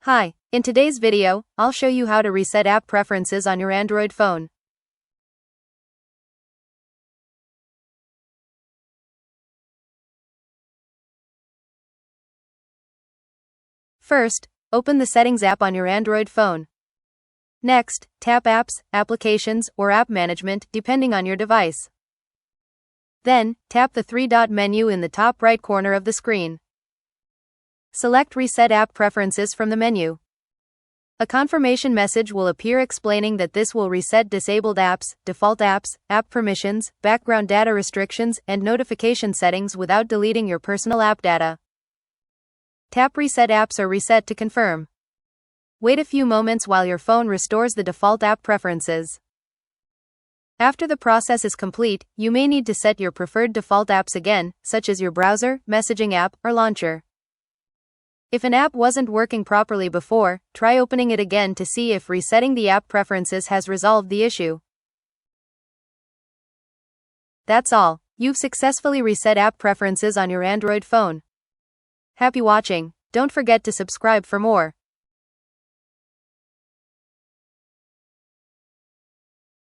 Hi, in today's video, I'll show you how to reset app preferences on your Android phone. First, open the Settings app on your Android phone. Next, tap Apps, Applications, or App Management, depending on your device. Then, tap the three-dot menu in the top right corner of the screen. Select Reset App Preferences from the menu. A confirmation message will appear explaining that this will reset disabled apps, default apps, app permissions, background data restrictions, and notification settings without deleting your personal app data. Tap Reset Apps or Reset to confirm. Wait a few moments while your phone restores the default app preferences. After the process is complete, you may need to set your preferred default apps again, such as your browser, messaging app, or launcher. If an app wasn't working properly before, try opening it again to see if resetting the app preferences has resolved the issue. That's all. You've successfully reset app preferences on your Android phone. Happy watching. Don't forget to subscribe for more.